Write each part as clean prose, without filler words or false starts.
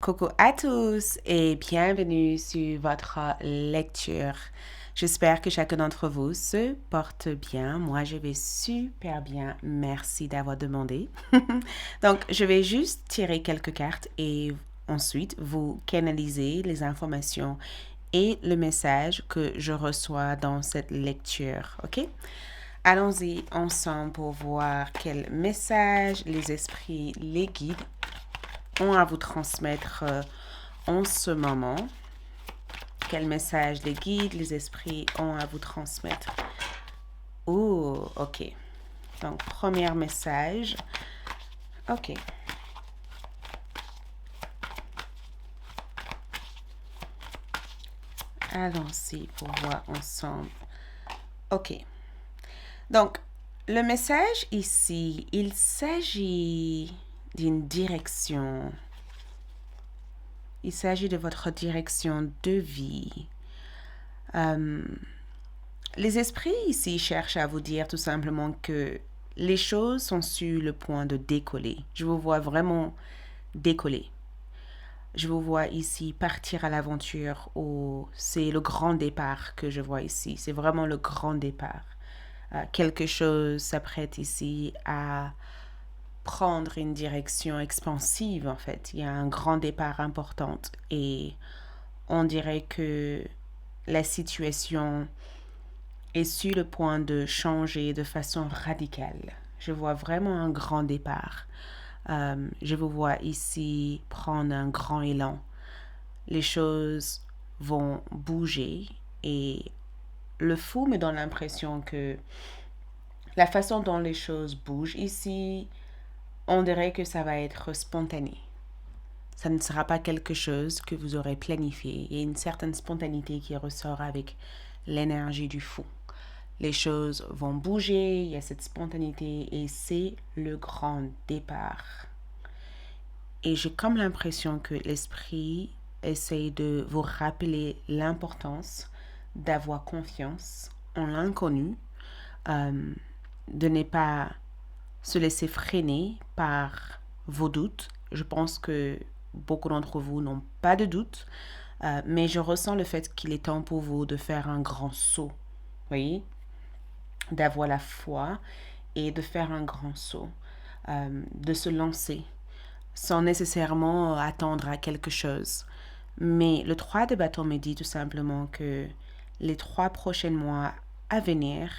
Coucou à tous et bienvenue sur votre lecture. J'espère que chacun d'entre vous se porte bien. Moi, je vais super bien. Merci d'avoir demandé. Donc, je vais juste tirer quelques cartes et ensuite vous canaliser les informations et le message que je reçois dans cette lecture. OK? Allons-y ensemble pour voir quel message les esprits, les guides ont à vous transmettre en ce moment. Quel message les guides, les esprits ont à vous transmettre. Oh, ok. Donc, premier message. Ok. Allons-y pour voir ensemble. Ok. Donc, le message ici, il s'agit d'une direction. Il s'agit de votre direction de vie. Les esprits ici cherchent à vous dire tout simplement que les choses sont sur le point de décoller. Je vous vois vraiment décoller. Je vous vois ici partir à l'aventure. C'est le grand départ que je vois ici. C'est vraiment le grand départ. Quelque chose s'apprête ici à prendre une direction expansive en fait. Il y a un grand départ important et on dirait que la situation est sur le point de changer de façon radicale. Je vois vraiment un grand départ. Je vous vois ici prendre un grand élan. Les choses vont bouger et le fou me donne l'impression que la façon dont les choses bougent ici, on dirait que ça va être spontané. Ça ne sera pas quelque chose que vous aurez planifié. Il y a une certaine spontanéité qui ressort avec l'énergie du fou. Les choses vont bouger, il y a cette spontanéité et c'est le grand départ. Et j'ai comme l'impression que l'esprit essaye de vous rappeler l'importance d'avoir confiance en l'inconnu, de ne pas se laisser freiner par vos doutes. Je pense que beaucoup d'entre vous n'ont pas de doutes, mais je ressens le fait qu'il est temps pour vous de faire un grand saut. Vous voyez? D'avoir la foi et de faire un grand saut, de se lancer sans nécessairement attendre à quelque chose. Mais le 3 de bâton me dit tout simplement que les 3 prochains mois à venir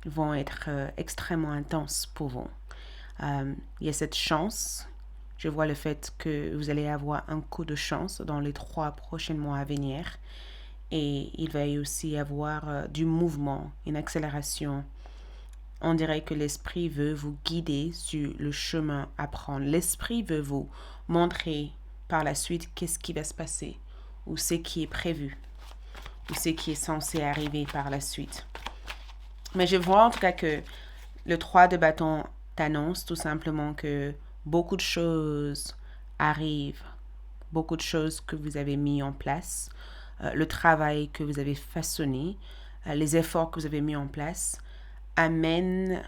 vont être extrêmement intenses pour vous. Il y a cette chance. Je vois le fait que vous allez avoir un coup de chance dans les 3 prochains mois à venir. Et il va y aussi avoir du mouvement, une accélération. On dirait que l'esprit veut vous guider sur le chemin à prendre. L'esprit veut vous montrer par la suite qu'est-ce qui va se passer, ou ce qui est prévu, ou ce qui est censé arriver par la suite. Mais je vois en tout cas que le 3 de bâton t'annonce tout simplement que beaucoup de choses arrivent, beaucoup de choses que vous avez mis en place, le travail que vous avez façonné, les efforts que vous avez mis en place amènent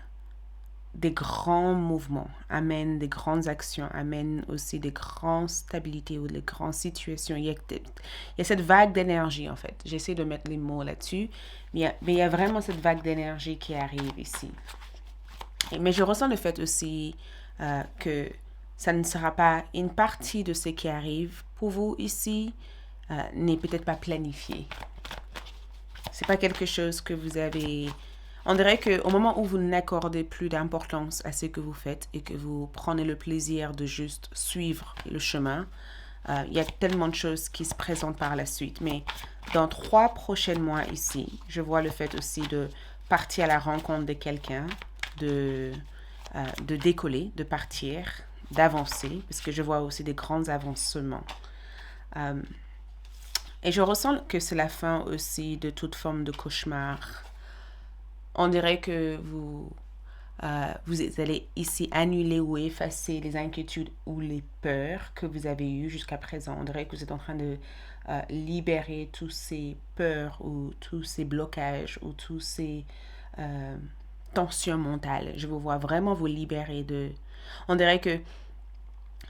des grands mouvements, amènent des grandes actions, amènent aussi des grandes stabilités ou des grandes situations. Il y a cette vague d'énergie en fait. J'essaie de mettre les mots là-dessus, mais il y a vraiment cette vague d'énergie qui arrive ici. Mais je ressens le fait aussi que ça ne sera pas une partie de ce qui arrive pour vous ici n'est peut-être pas planifié. C'est pas quelque chose que vous avez. On dirait qu'au moment où vous n'accordez plus d'importance à ce que vous faites et que vous prenez le plaisir de juste suivre le chemin, il y a tellement de choses qui se présentent par la suite. Mais dans 3 prochains mois ici, je vois le fait aussi de partir à la rencontre de quelqu'un, de décoller, de partir, d'avancer, parce que je vois aussi des grands avancements. Et je ressens que c'est la fin aussi de toute forme de cauchemar. On dirait que vous allez ici annuler ou effacer les inquiétudes ou les peurs que vous avez eues jusqu'à présent. On dirait que vous êtes en train de libérer tous ces peurs ou tous ces blocages ou tous ces tensions mentales. Je vous vois vraiment vous libérer de. On dirait que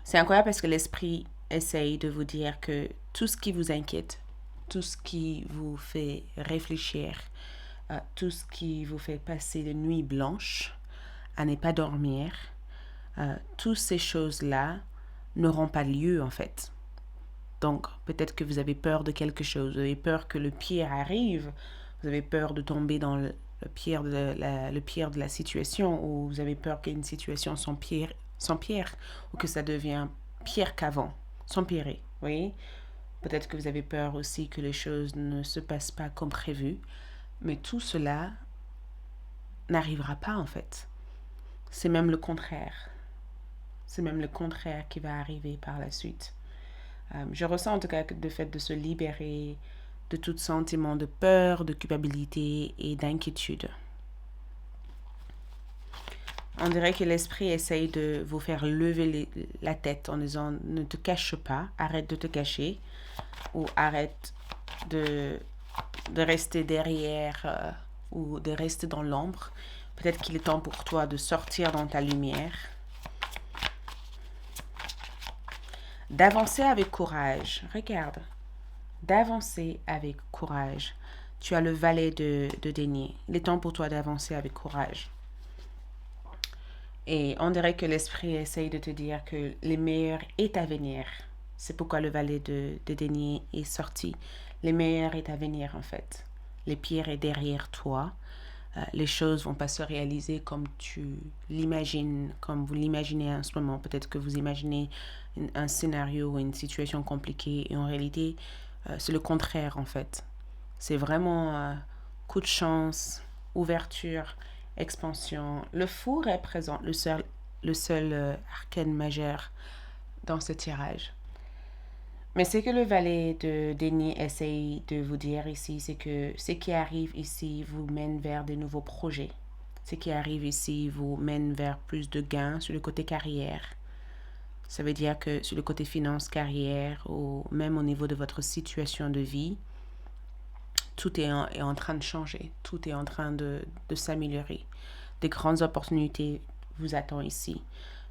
c'est incroyable parce que l'esprit essaye de vous dire que tout ce qui vous inquiète, tout ce qui vous fait réfléchir, tout ce qui vous fait passer de nuits blanches, à ne pas dormir, toutes ces choses-là n'auront pas lieu en fait. Donc peut-être que vous avez peur de quelque chose, vous avez peur que le pire arrive, vous avez peur de tomber dans le pire de la situation, ou vous avez peur qu'une situation s'empire, ou que ça devient pire qu'avant, s'empirer, vous voyez. Peut-être que vous avez peur aussi que les choses ne se passent pas comme prévu, mais tout cela n'arrivera pas en fait. C'est même le contraire. C'est même le contraire qui va arriver par la suite. Je ressens en tout cas le fait de se libérer de tout sentiment de peur, de culpabilité et d'inquiétude. On dirait que l'esprit essaye de vous faire lever la tête en disant ne te cache pas, arrête de te cacher, ou arrête de rester derrière ou de rester dans l'ombre. Peut-être qu'il est temps pour toi de sortir dans ta lumière, d'avancer avec courage. Regarde, d'avancer avec courage. Tu as le valet de denier. Il est temps pour toi d'avancer avec courage. Et on dirait que l'esprit essaye de te dire que le meilleur est à venir. C'est pourquoi le valet de denier est sorti. Le meilleur est à venir en fait. Le pire est derrière toi. Les choses vont pas se réaliser comme tu l'imagines, comme vous l'imaginez en ce moment. Peut-être que vous imaginez un scénario ou une situation compliquée et en réalité, c'est le contraire en fait. C'est vraiment coup de chance, ouverture, expansion. Le fou représente le seul arcane majeur dans ce tirage. Mais ce que le valet de denier essaye de vous dire ici, c'est que ce qui arrive ici vous mène vers de nouveaux projets. Ce qui arrive ici vous mène vers plus de gains sur le côté carrière. Ça veut dire que sur le côté finance, carrière, ou même au niveau de votre situation de vie, tout est en train de changer. Tout est en train de s'améliorer. Des grandes opportunités vous attendent ici.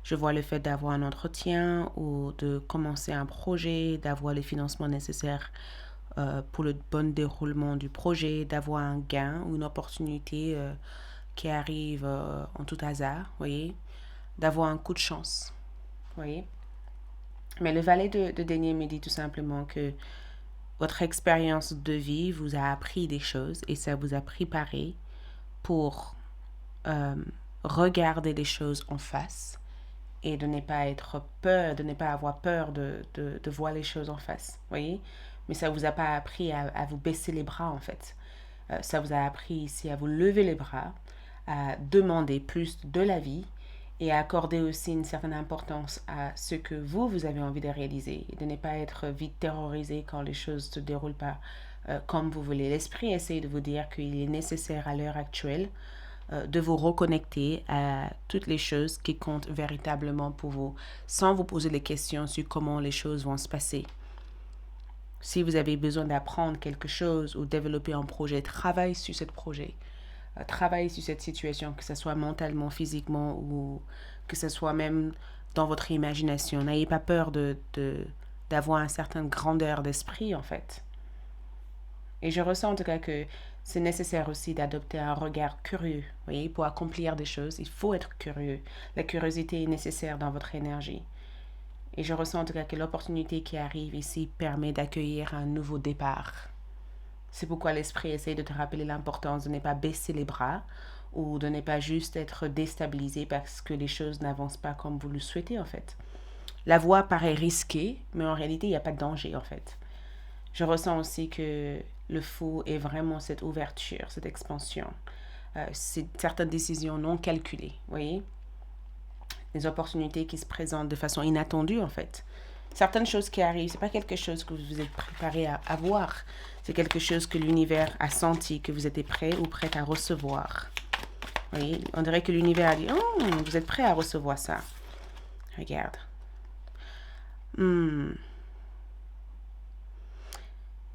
Je vois le fait d'avoir un entretien ou de commencer un projet, d'avoir les financements nécessaires pour le bon déroulement du projet, d'avoir un gain ou une opportunité qui arrive en tout hasard, voyez, d'avoir un coup de chance, voyez. Mais le valet de denier me dit tout simplement que votre expérience de vie vous a appris des choses et ça vous a préparé pour regarder les choses en face et de ne pas être peur, de ne pas avoir peur de voir les choses en face, voyez. Mais ça vous a pas appris à vous baisser les bras en fait. Ça vous a appris ici à vous lever les bras, à demander plus de la vie et à accorder aussi une certaine importance à ce que vous avez envie de réaliser et de ne pas être vite terrorisé quand les choses ne se déroulent pas comme vous voulez. L'esprit essaie de vous dire qu'il est nécessaire à l'heure actuelle de vous reconnecter à toutes les choses qui comptent véritablement pour vous, sans vous poser les questions sur comment les choses vont se passer. Si vous avez besoin d'apprendre quelque chose ou développer un projet, travaille sur ce projet. Travaille sur cette situation, que ce soit mentalement, physiquement ou que ce soit même dans votre imagination. N'ayez pas peur d'avoir une certaine grandeur d'esprit en fait. Et je ressens en tout cas que c'est nécessaire aussi d'adopter un regard curieux. Vous voyez, pour accomplir des choses, il faut être curieux. La curiosité est nécessaire dans votre énergie. Et je ressens en tout cas que l'opportunité qui arrive ici permet d'accueillir un nouveau départ. C'est pourquoi l'esprit essaie de te rappeler l'importance de ne pas baisser les bras ou de ne pas juste être déstabilisé parce que les choses n'avancent pas comme vous le souhaitez en fait. La voie paraît risquée, mais en réalité, il n'y a pas de danger en fait. Je ressens aussi que le fou est vraiment cette ouverture, cette expansion. C'est certaines décisions non calculées, vous voyez. Des opportunités qui se présentent de façon inattendue en fait. Certaines choses qui arrivent, c'est pas quelque chose que vous êtes préparé à voir. C'est quelque chose que l'univers a senti, que vous êtes prêt ou prête à recevoir. Vous voyez, on dirait que l'univers a dit, oh, vous êtes prêt à recevoir ça. Regarde.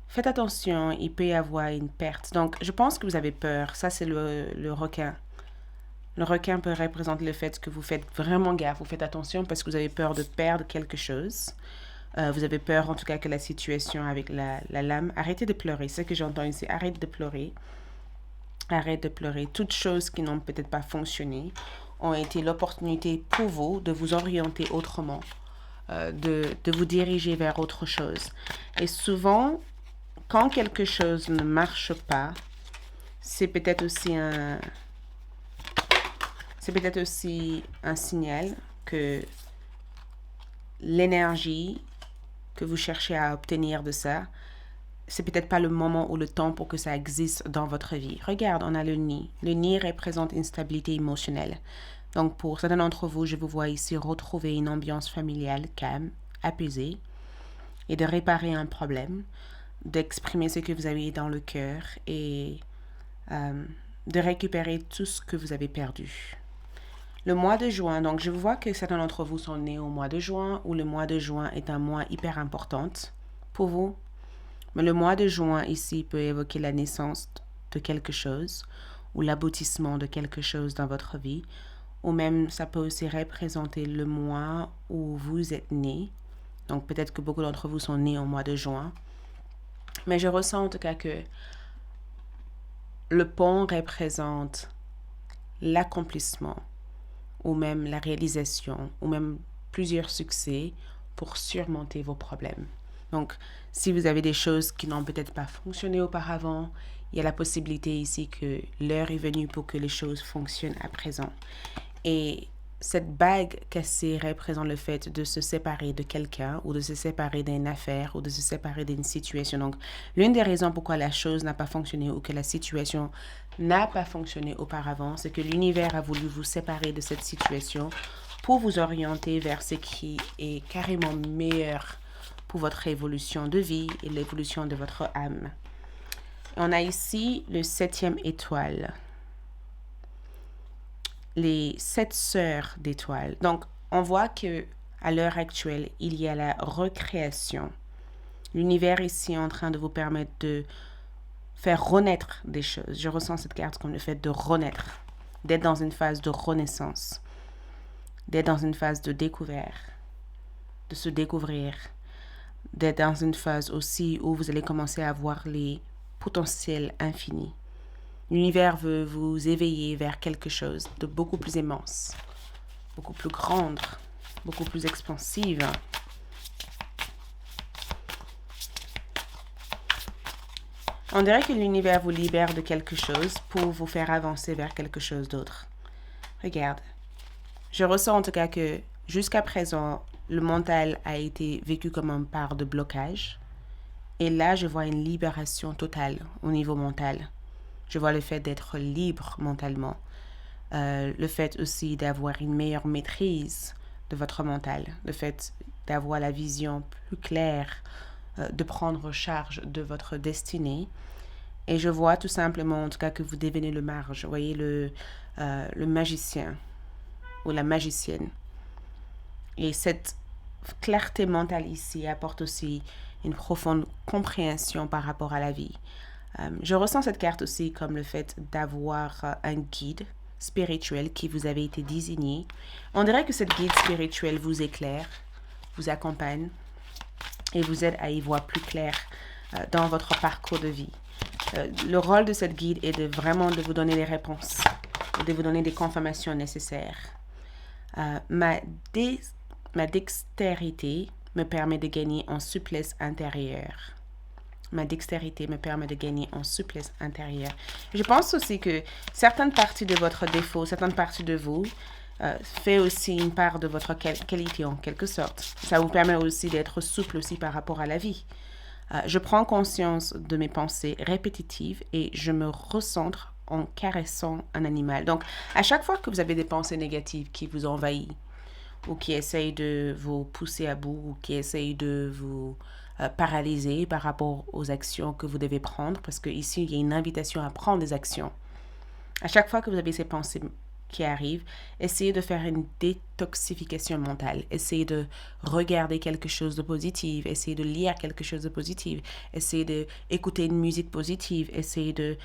Faites attention, il peut y avoir une perte. Donc, je pense que vous avez peur. Ça, c'est le requin. Le requin peut représenter le fait que vous faites vraiment gaffe. Vous faites attention parce que vous avez peur de perdre quelque chose. Vous avez peur en tout cas que la situation avec la lame. Arrêtez de pleurer. C'est ce que j'entends ici. Arrête de pleurer. Arrête de pleurer. Toutes choses qui n'ont peut-être pas fonctionné ont été l'opportunité pour vous de vous orienter autrement, de vous diriger vers autre chose. Et souvent, quand quelque chose ne marche pas, c'est peut-être aussi un signal que l'énergie que vous cherchez à obtenir de ça, c'est peut-être pas le moment ou le temps pour que ça existe dans votre vie. Regarde, on a le nid. Le nid représente une stabilité émotionnelle. Donc, pour certains d'entre vous, je vous vois ici retrouver une ambiance familiale calme, apaisée, et de réparer un problème, d'exprimer ce que vous avez dans le cœur et de récupérer tout ce que vous avez perdu. Le mois de juin, donc je vois que certains d'entre vous sont nés au mois de juin, ou le mois de juin est un mois hyper important pour vous. Mais le mois de juin ici peut évoquer la naissance de quelque chose, ou l'aboutissement de quelque chose dans votre vie, ou même ça peut aussi représenter le mois où vous êtes né. Donc peut-être que beaucoup d'entre vous sont nés au mois de juin. Mais je ressens en tout cas que le pont représente l'accomplissement, ou même la réalisation, ou même plusieurs succès pour surmonter vos problèmes. Donc, si vous avez des choses qui n'ont peut-être pas fonctionné auparavant, il y a la possibilité ici que l'heure est venue pour que les choses fonctionnent à présent. Et cette bague cassée représente le fait de se séparer de quelqu'un, ou de se séparer d'une affaire, ou de se séparer d'une situation. Donc, l'une des raisons pourquoi la chose n'a pas fonctionné, ou que la situation n'a pas fonctionné auparavant, c'est que l'univers a voulu vous séparer de cette situation pour vous orienter vers ce qui est carrément meilleur pour votre évolution de vie et l'évolution de votre âme. On a ici le 7e étoile. Les 7 sœurs d'étoiles. Donc, on voit que à l'heure actuelle, il y a la recréation. L'univers ici est en train de vous permettre de faire renaître des choses. Je ressens cette carte comme le fait de renaître, d'être dans une phase de renaissance, d'être dans une phase de découverte, de se découvrir, d'être dans une phase aussi où vous allez commencer à voir les potentiels infinis. L'univers veut vous éveiller vers quelque chose de beaucoup plus immense, beaucoup plus grande, beaucoup plus expansive. On dirait que l'univers vous libère de quelque chose pour vous faire avancer vers quelque chose d'autre. Regarde, je ressens en tout cas que jusqu'à présent, le mental a été vécu comme une part de blocage. Et là, je vois une libération totale au niveau mental. Je vois le fait d'être libre mentalement. Le fait aussi d'avoir une meilleure maîtrise de votre mental. Le fait d'avoir la vision plus claire, de prendre charge de votre destinée. Et je vois tout simplement, en tout cas, que vous devenez le mage. Vous voyez le magicien ou la magicienne. Et cette clarté mentale ici apporte aussi une profonde compréhension par rapport à la vie. Je ressens cette carte aussi comme le fait d'avoir un guide spirituel qui vous avait été désigné. On dirait que cette guide spirituel vous éclaire, vous accompagne et vous aide à y voir plus clair dans votre parcours de vie. Le rôle de cette guide est de vraiment de vous donner des réponses, de vous donner des confirmations nécessaires. Ma dextérité me permet de gagner en souplesse intérieure. Ma dextérité me permet de gagner en souplesse intérieure. Je pense aussi que certaines parties de votre défaut, certaines parties de vous, fait aussi une part de votre qualité en quelque sorte. Ça vous permet aussi d'être souple aussi par rapport à la vie. Je prends conscience de mes pensées répétitives et je me recentre en caressant un animal. Donc, à chaque fois que vous avez des pensées négatives qui vous envahissent, ou qui essayent de vous pousser à bout, ou qui essayent de vous paralyser par rapport aux actions que vous devez prendre, parce qu'ici, il y a une invitation à prendre des actions. À chaque fois que vous avez ces pensées qui arrivent, essayez de faire une détoxification mentale. Essayez de regarder quelque chose de positif. Essayez de lire quelque chose de positif. Essayez d'écouter une musique positive. Essayez de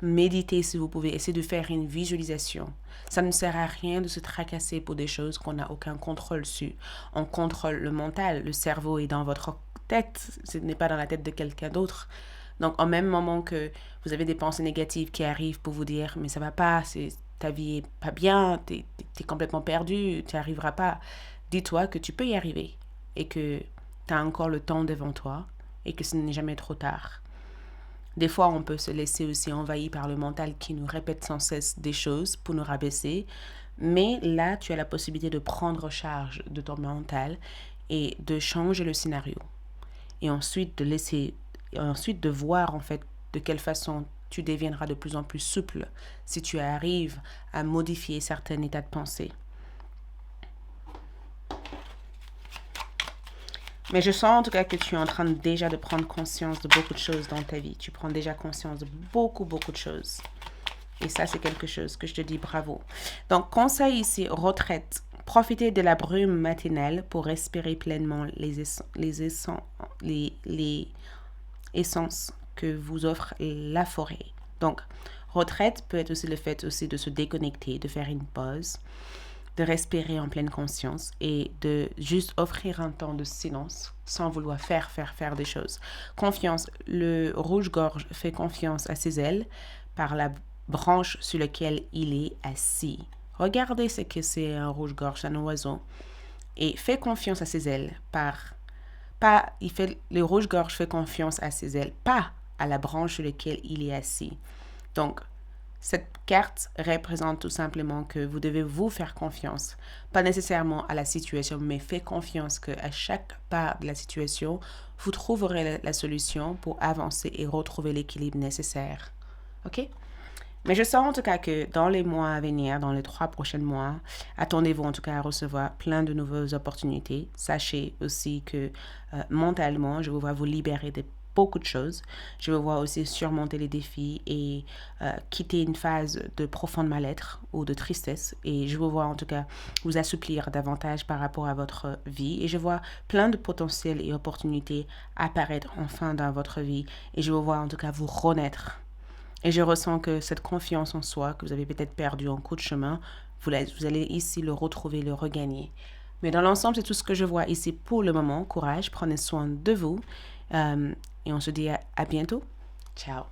méditer si vous pouvez. Essayez de faire une visualisation. Ça ne sert à rien de se tracasser pour des choses qu'on n'a aucun contrôle sur. On contrôle le mental. Le cerveau est dans votre tête. Ce n'est pas dans la tête de quelqu'un d'autre. Donc, en même moment que vous avez des pensées négatives qui arrivent pour vous dire, mais ça va pas, ta vie est pas bien, t'es complètement perdu, tu n'y arriveras pas. Dis-toi que tu peux y arriver et que tu as encore le temps devant toi et que ce n'est jamais trop tard. Des fois, on peut se laisser aussi envahir par le mental qui nous répète sans cesse des choses pour nous rabaisser. Mais là, tu as la possibilité de prendre charge de ton mental et de changer le scénario. Et ensuite de voir en fait de quelle façon tu deviendras de plus en plus souple si tu arrives à modifier certains états de pensée. Mais je sens en tout cas que tu es en train déjà de prendre conscience de beaucoup de choses dans ta vie. Tu prends déjà conscience de beaucoup de choses. Et ça, c'est quelque chose que je te dis bravo. Donc, conseil ici, retraite. Profitez de la brume matinale pour respirer pleinement les essences que vous offre la forêt. Donc, retraite peut être aussi le fait aussi de se déconnecter, de faire une pause, de respirer en pleine conscience et de juste offrir un temps de silence sans vouloir faire des choses. Confiance. Le rouge-gorge fait confiance à ses ailes par la branche sur laquelle il est assis. Regardez ce que c'est un rouge-gorge, un oiseau. Et fait confiance à ses ailes le rouge-gorge fait confiance à ses ailes, pas à la branche sur laquelle il est assis. Donc, cette carte représente tout simplement que vous devez vous faire confiance, pas nécessairement à la situation, mais faites confiance qu'à chaque part de la situation, vous trouverez la solution pour avancer et retrouver l'équilibre nécessaire. OK? Mais je sens en tout cas que dans les mois à venir, dans les 3 prochains mois, attendez-vous en tout cas à recevoir plein de nouvelles opportunités. Sachez aussi que mentalement, je vous vois vous libérer de beaucoup de choses. Je vous vois aussi surmonter les défis et quitter une phase de profonde mal-être ou de tristesse. Et je vous vois en tout cas vous assouplir davantage par rapport à votre vie. Et je vois plein de potentiels et opportunités apparaître enfin dans votre vie. Et je vous vois en tout cas vous renaître. Et je ressens que cette confiance en soi que vous avez peut-être perdue en cours de chemin, vous allez ici le retrouver, le regagner. Mais dans l'ensemble, c'est tout ce que je vois ici pour le moment. Courage, prenez soin de vous. Et on se dit à bientôt. Ciao.